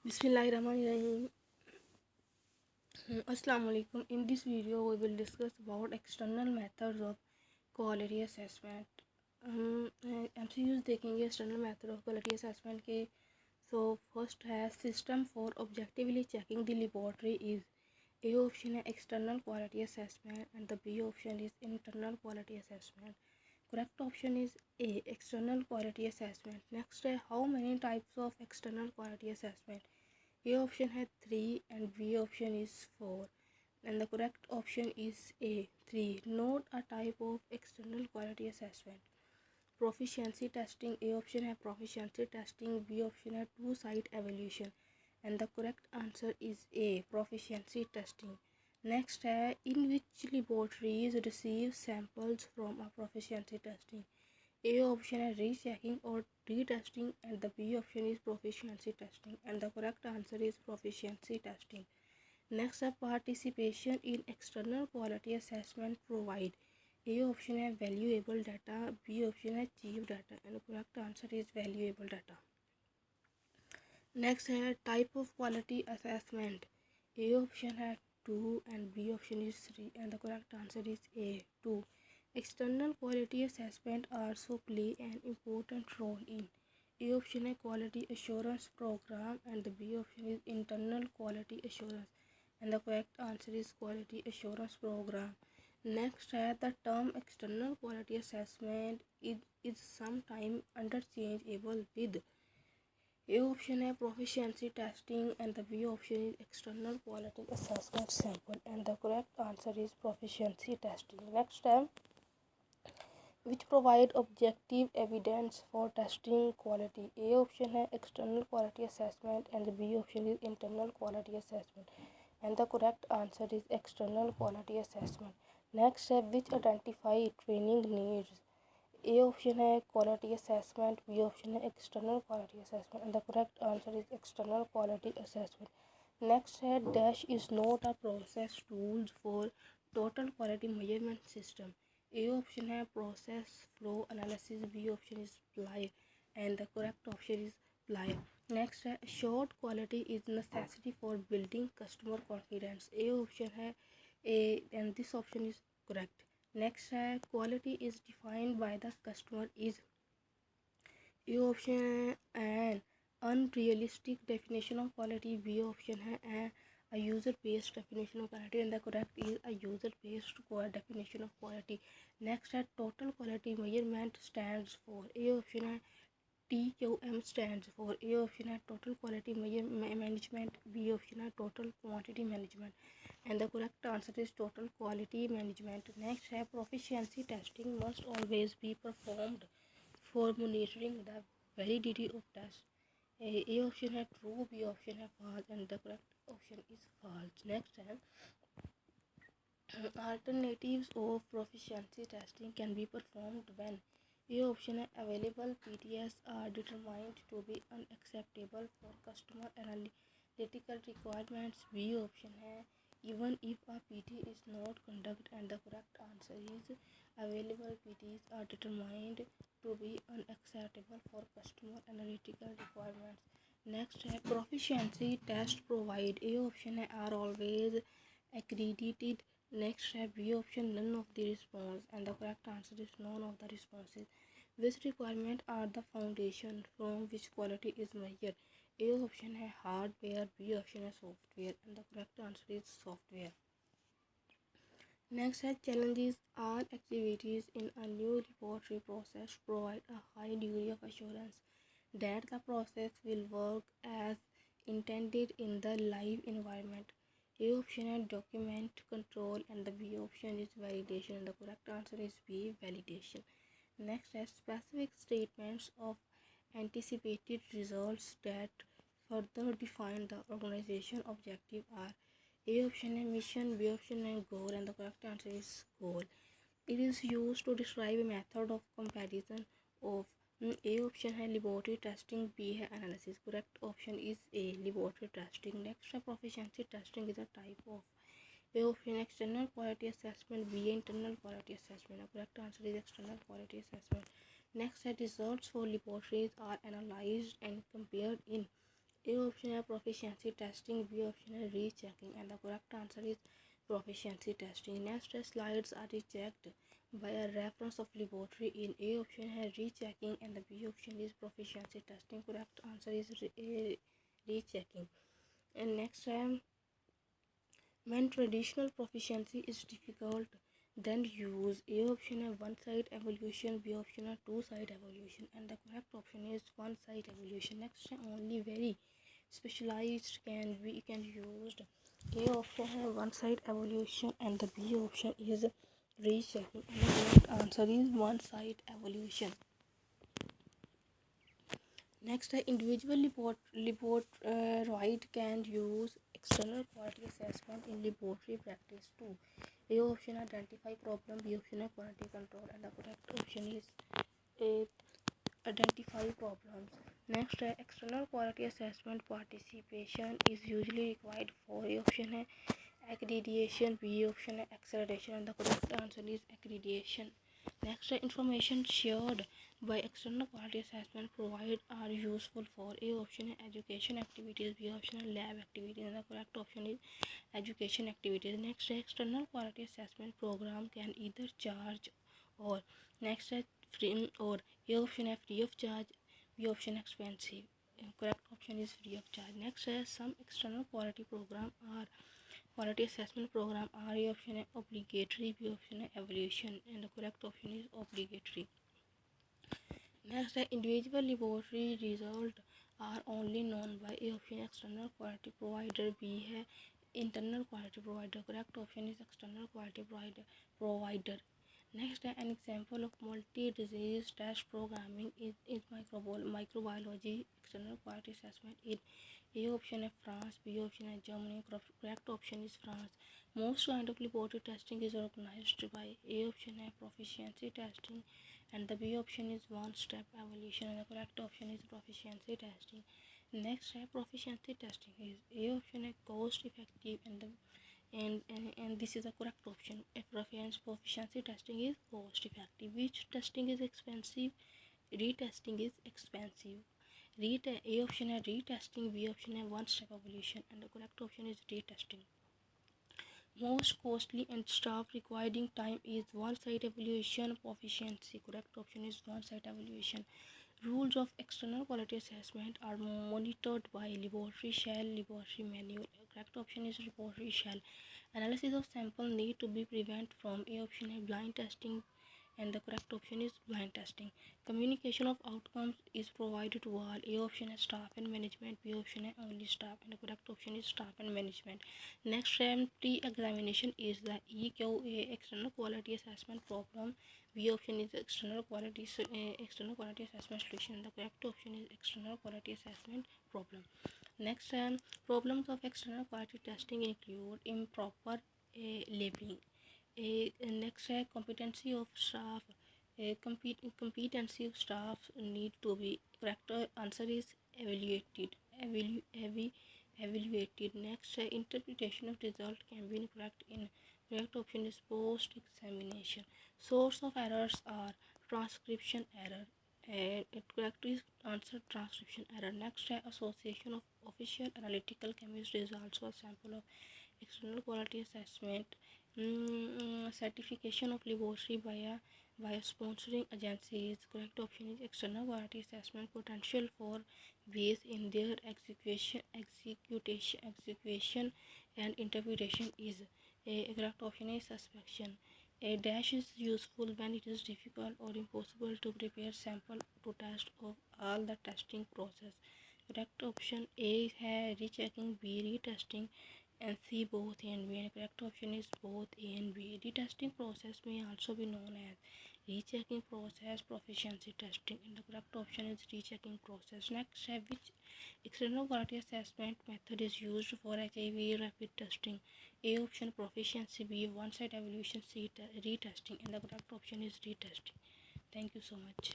Bismillahirrahmanirrahim. Assalamu alaikum. In this video, we will discuss about external methods of quality assessment. MCQs देखेंगे external method of quality assessment के. So first है system for objectively checking the laboratory is A option है external quality assessment and the B option is internal quality assessment. Correct option is A external quality assessment. Next है how many types of external quality assessment. A option है 3 and B option is 4 and the correct option is A 3. Note a type of external quality assessment. Proficiency testing. A option है proficiency testing, B option है two site evaluation and the correct answer is A proficiency testing. Next है in which laboratories receive samples from a proficiency testing. A option है rechecking or retesting and the B option is proficiency testing and the correct answer is proficiency testing. Next है participation in external quality assessment provide. A option है valuable data, B option है cheap data and the correct answer is valuable data. Next है type of quality assessment. A option है 2 and B option is 3 and the correct answer is A 2. External quality assessment also play an important role in A option है quality assurance program and the B option is internal quality assurance and the correct answer is quality assurance program. Next है the term external quality assessment is sometimes interchangeable with A option है proficiency testing and the B option is external quality assessment sample and the correct answer is proficiency testing. Next है which provide objective evidence for testing quality. A option है external quality assessment and the B option is internal quality assessment and the correct answer is external quality assessment. Next है which identify training needs. A option है quality assessment, B option है external quality assessment and the correct answer is external quality assessment. Next है dash is not a process tools for total quality measurement system. A option है process flow analysis, B option is PLI and the correct option is PLI. Next है assured quality is necessity for building customer confidence. A option है A and this option is correct. Next है quality is defined by the customer is A option है an unrealistic definition of quality, B option है a user-based definition of quality and the correct is a user-based definition of quality. Next है total quality measurement stands for. A option है TQM stands for. A option है total quality management, B option है total quantity management and the correct answer is total quality management. Next है proficiency testing must always be performed for monitoring the validity of test. A option है true, B option है false and the correct option is false. Next है alternatives of proficiency testing can be performed when A option है available PTS are determined to be unacceptable for customer analytical requirements. B option है even if a PT is not conducted and the correct answer is available PTs are determined to be unacceptable for customer analytical requirements. Next है proficiency test provide. A option है are always accredited. Next है B option none of the response and the correct answer is none of the responses. Which requirement are the foundation from which quality is measured. A option है hardware, B option है software and the correct answer is software. Next है challenges all activities in a new laboratory process provide a high degree of assurance that the process will work as intended in the live environment. A option है document control and the B option is validation and the correct answer is B validation. Next है specific statements of anticipated results that further define the organization objective are. A option है mission, B option है goal and the correct answer is goal. It is used to describe a method of comparison of A option है laboratory testing, B है analysis. Correct option is A laboratory testing. Next है proficiency testing is a type of. A option external quality assessment, B internal quality assessment. The correct answer is external quality assessment. Next है results for laboratories are analyzed and compared in. A option is proficiency testing, B option is rechecking, and the correct answer is proficiency testing. Next slides are rechecked by a reference of laboratory. In A option has rechecking and the B option is proficiency testing. Correct answer is rechecking. And next time, when traditional proficiency is difficult, then use A option a one side evaluation, B option a two side evaluation, and the correct option is one side evaluation. Next time, only very specialized can used. A option has one side evaluation and the B option is rechecking, and the correct answer is one side evaluation. Next, individual right can use external quality assessment in laboratory practice too. A option identify problem, B option quality control, and the correct option is A identify problems. Next, external quality assessment participation is usually required for A option accreditation, B option accreditation, and the correct answer is accreditation. Next, information shared by external quality assessment provided are useful for A option education activities, B option lab activities, and the correct option is education activities. Next, external quality assessment program can either charge or next free or A option free of charge, B option expensive. Correct option is free of charge. Next, some external quality program are quality assessment program are A option obligatory, B option evaluation, and the correct option is obligatory. Next, the individual laboratory results are only known by A option external quality provider, B है internal quality provider. Correct option is external quality provider. Next, an example of multi-disease test programming is microbiology external quality assessment. In A option is France, B option is Germany. Correct option is France. Most kind of laboratory testing is organized by A option is proficiency testing, and the B option is one-step evaluation, and the correct option is proficiency testing. Next step proficiency testing is A option is cost effective, and this is the correct option. If proficiency testing is cost effective, which testing is expensive? Retesting is expensive. A option is retesting, B option is one-step evaluation, and the correct option is retesting. Most costly and staff requiring time is one-side evaluation. Proficiency. Correct option is one-side evaluation. Rules of external quality assessment are monitored by laboratory shell, laboratory manual. Correct option is laboratory shell. Analysis of sample need to be prevent from A option is blind testing, and the correct option is blind testing. Communication of outcomes is provided to all. A option is staff and management, B option is only staff, and the correct option is staff and management. Next, pre-examination is the EQA external quality assessment problem. B option is external quality assessment solution. The correct option is external quality assessment problem. Next, problems of external quality testing include improper labeling. Next, competency of staff. Competency of staff need to be correct. Answer is evaluated. Evaluated. Next, interpretation of result can be incorrect. In correct option is post examination. Source of errors are transcription error. Correct is answer transcription error. Next, association of official analytical chemistry is also a sample of external quality assessment. Certification of laboratory by sponsoring agencies. Correct option is external quality assessment potential for base in their execution and interpretation is a correct option is suspension. A dash is useful when it is difficult or impossible to prepare sample to test of all the testing process. Correct option A है rechecking, B retesting, and C both A and B. And correct option is both A and B. Retesting process may also be known as rechecking process, proficiency testing, and the correct option is rechecking process. Next, which external quality assessment method is used for HIV rapid testing? A option proficiency, B one-side evaluation, C retesting, and the correct option is retesting. Thank you so much.